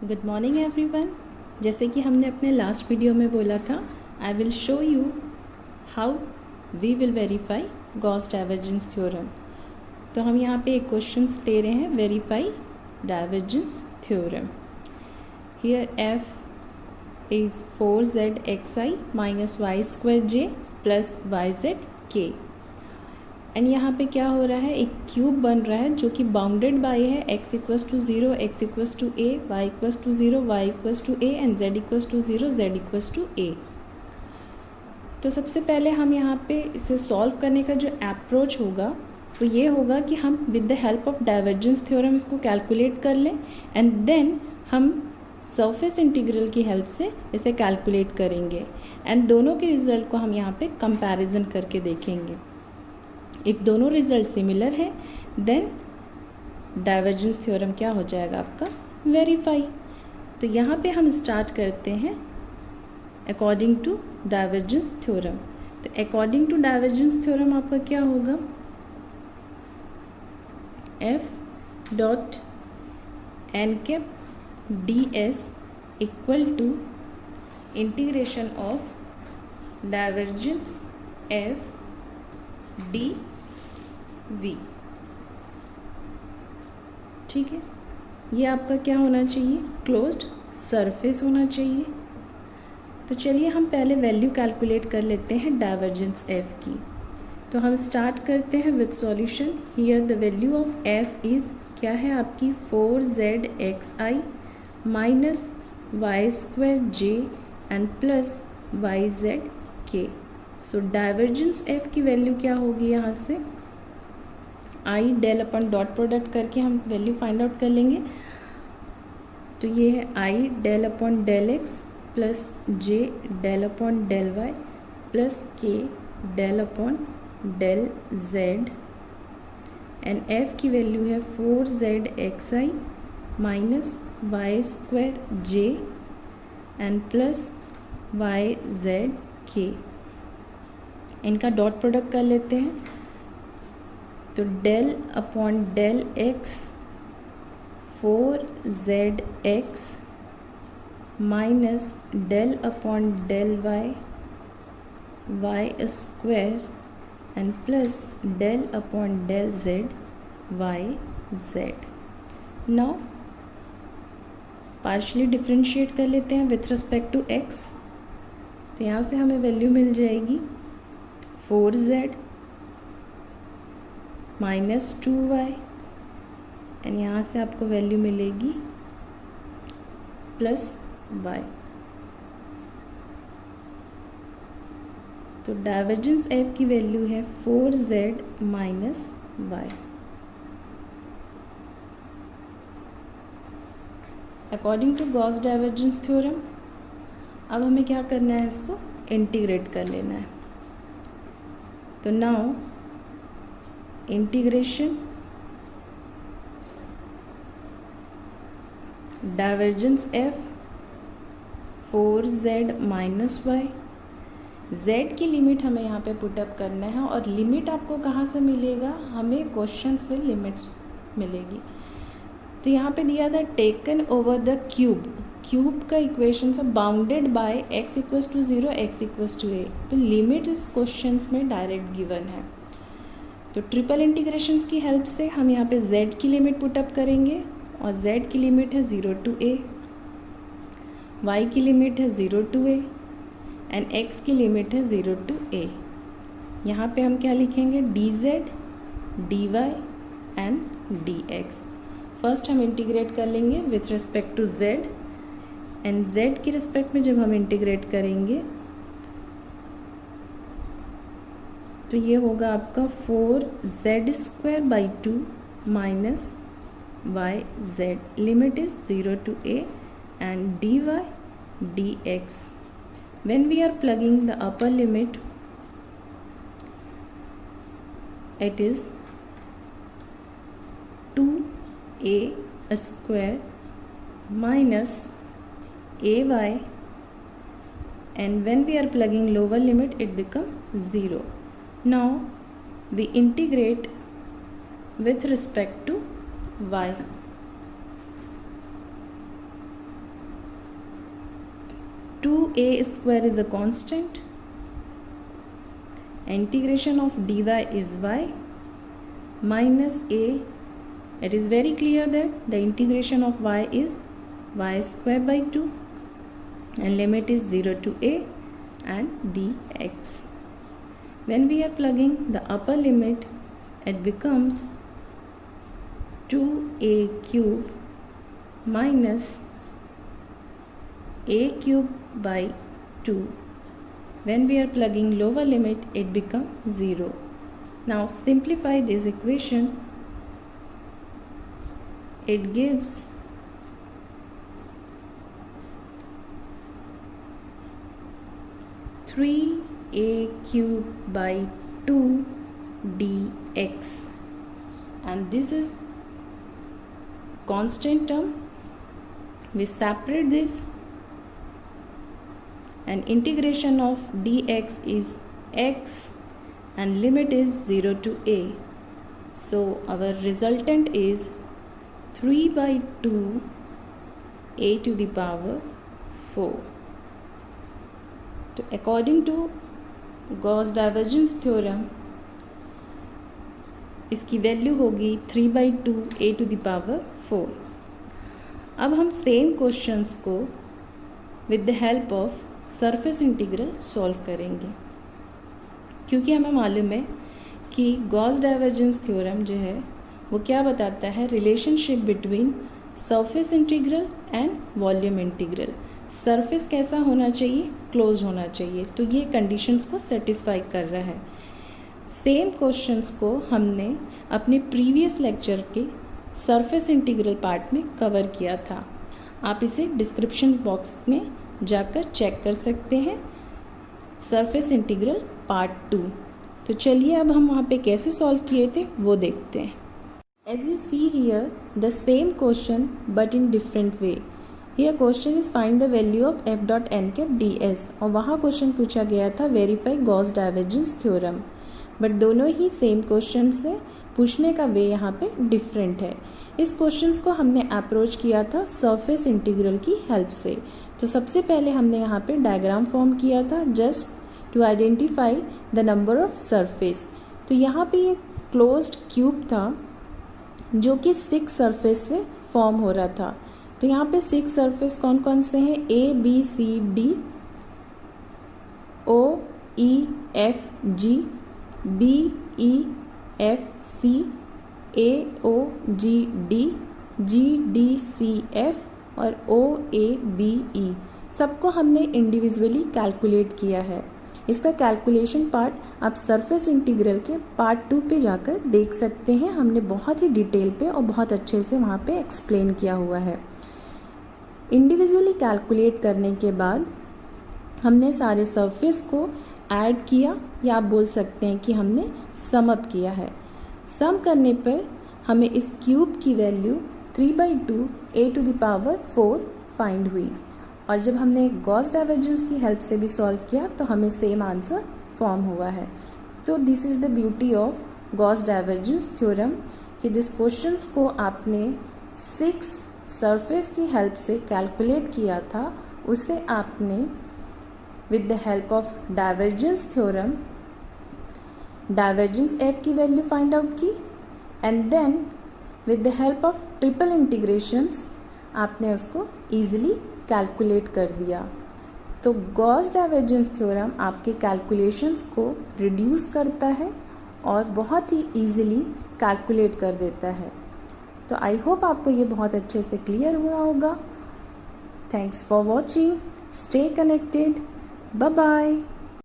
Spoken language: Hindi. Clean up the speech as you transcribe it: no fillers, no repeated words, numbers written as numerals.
Good morning everyone. जैसे कि हमने अपने लास्ट वीडियो में बोला था, I will show you how we will verify Gauss divergence theorem. तो हम यहाँ पे एक क्वेश्चन ले रहे हैं, verify divergence theorem. Here f is 4zxi minus y square j plus y z k. And यहाँ पे क्या हो रहा है, एक क्यूब बन रहा है जो कि बाउंडेड बाय है x equals to 0, x equals to a, y equals to 0, y equals to a and z equals to 0, z equals to a। तो सबसे पहले हम यहाँ पे इसे सॉल्व करने का जो अप्रोच होगा वो ये होगा कि हम with the help of divergence theorem इसको कैलकुलेट कर लें एंड देन हम सरफेस इंटीग्रल की हेल्प से इसे कैलकुलेट करेंगे एंड दोनों के रिजल्ट को हम यहाँ पे कंपैरिजन करके देखेंगे। इफ़ दोनों रिजल्ट सिमिलर हैं देन डाइवर्जेंस थ्योरम क्या हो जाएगा आपका, वेरीफाई। तो यहाँ पे हम स्टार्ट करते हैं अकॉर्डिंग टू डाइवर्जेंस थ्योरम। तो अकॉर्डिंग टू डाइवर्जेंस थ्योरम आपका क्या होगा, f dot N cap D s equal to integration of divergence f d v. ठीक है, ये आपका क्या होना चाहिए, क्लोज्ड सरफेस होना चाहिए। तो चलिए हम पहले वैल्यू कैलकुलेट कर लेते हैं डाइवर्जेंस एफ की। तो हम स्टार्ट करते हैं with solution. Here the value of f is क्या है आपकी 4zxi minus y square j and plus y z k. So divergence F की वैल्यू क्या होगी, यहाँ से आई डेल अपन डॉट प्रोडक्ट करके हम वैल्यू फाइंड आउट कर लेंगे। तो ये है i del upon del x plus j del upon del y plus k del upon del z and f की वैल्यू है 4zxi minus y square j and plus y z k. इनका डॉट प्रोडक्ट कर लेते हैं। तो del upon del x 4zx minus del upon del y y square and plus del upon del z y z. Now partially differentiate कर लेते हैं विथ रिस्पेक्ट टू एक्स। तो यहाँ से हमें वैल्यू मिल जाएगी 4z माइनस 2y एंड यहाँ से आपको वैल्यू मिलेगी प्लस y। तो डाइवर्जेंस f की वैल्यू है 4z minus y। According to Gauss divergence theorem अब हमें क्या करना है, इसको इंटीग्रेट कर लेना है। तो now integration divergence f 4z minus y. z की लिमिट हमें यहाँ पे पुटअप करना है और लिमिट आपको कहाँ से मिलेगा, हमें क्वेश्चन से लिमिट्स मिलेगी। तो यहाँ पे दिया था taken over the cube. Cube का इक्वेशन से bounded by x equals to 0, x equals to a। तो लिमिट इस क्वेश्चन में डायरेक्ट गिवन है। तो ट्रिपल इंटीग्रेशंस की हेल्प से हम यहाँ पे z की लिमिट पुटअप करेंगे और z की लिमिट है 0 टू a, y की लिमिट है 0 टू a एंड x की लिमिट है 0 टू a। यहाँ पे हम क्या लिखेंगे, dz dy and dx। First हम इंटीग्रेट कर लेंगे with respect to z and z की रिस्पेक्ट में जब हम इंटीग्रेट करेंगे तो ये होगा आपका 4z square by 2 minus y z. Limit is 0 to a and dy dx। when we are plugging the upper limit it is 2a square minus ay and when we are plugging lower limit it becomes 0. Now we integrate with respect to y. 2a square is a constant. Integration of dy is y minus a. It is very clear that the integration of y is y square by 2 and limit is 0 to a and dx. When we are plugging the upper limit, it becomes 2a cube minus a cube by 2. When we are plugging lower limit, it becomes 0. Now simplify this equation. It gives 3a cube by 2 dx, and this is constant term. We separate this, and integration of dx is x and limit is 0 to a. So our resultant is 3 by 2 a to the power 4. तो according to Gauss divergence theorem इसकी वैल्यू होगी 3 by 2 a to the power 4. अब हम सेम क्वेश्चंस को with the help of surface integral solve करेंगे, क्योंकि हमें मालूम है कि गॉस डाइवर्जेंस थ्योरम जो है वो क्या बताता है, relationship between surface integral and volume integral. Surface कैसा होना चाहिए, क्लोज होना चाहिए. तो ये कंडीशंस को सेटिस्फाई कर रहा है. सेम क्वेश्चंस को हमने अपने प्रीवियस लेक्चर के सरफेस इंटीग्रल पार्ट में कवर किया था. आप इसे डिस्क्रिप्शन बॉक्स में जाकर चेक कर सकते हैं, सरफेस इंटीग्रल पार्ट 2. तो चलिए अब हम वहाँ पे कैसे सॉल्व किए थे वो देखते हैं. As you see here the same question but in different way. Here question is find the value of F dot N cap D S, और वहाँ क्वेश्चन पूछा गया था verify Gauss divergence theorem. But दोनों ही सेम क्वेश्चन से पूछने का वे यहाँ पे डिफरेंट है. इस क्वेश्चंस को हमने अप्रोच किया था सरफेस इंटीग्रल की हेल्प से. तो सबसे पहले हमने यहाँ पे डायग्राम फॉर्म किया था just to identify the number of surface. तो यहाँ पे एक क्लोज्ड क्यूब था जो कि 6 सरफेस से फॉर्म हो रहा था. तो यहाँ पे 6 सरफेस कौन कौन से हैं, A B C D, O E F G, B E F C, A O G D, G D C F और ओ ए बी ई. सबको हमने इंडिविजुअली कैलकुलेट किया है. इसका कैलकुलेशन पार्ट आप सरफेस इंटीग्रल के पार्ट 2 पे जाकर देख सकते हैं. हमने बहुत ही डिटेल पे और बहुत अच्छे से वहाँ पे एक्सप्लेन किया हुआ है. इंडिविजुअली कैलकुलेट करने के बाद हमने सारे सरफेस को ऐड किया, या आप बोल सकते हैं कि हमने सम अप किया है. सम करने पर हमें इस क्यूब की value 3 by 2 a to the power 4 find हुई. और जब हमने गॉस डाइवर्जेंस की हेल्प से भी सॉल्व किया तो हमें सेम आंसर फॉर्म हुआ है. तो this is the beauty of Gauss divergence theorem कि जिस क्वेश्चंस को आपने 6 सरफेस की हेल्प से कैलकुलेट किया था उसे आपने with the help of divergence theorem divergence F की वैल्यू फाइंड आउट की, and then with the help of triple integrations आपने उसको ईजिली कैलकुलेट कर दिया. तो गॉस डाइवर्जेंस थ्योरम आपके कैलकुलेशंस को रिड्यूस करता है और बहुत ही ईजिली कैलकुलेट कर देता है. तो आई होप आपको ये बहुत अच्छे से क्लियर हुआ होगा. Thanks for watching. Stay connected. Bye bye.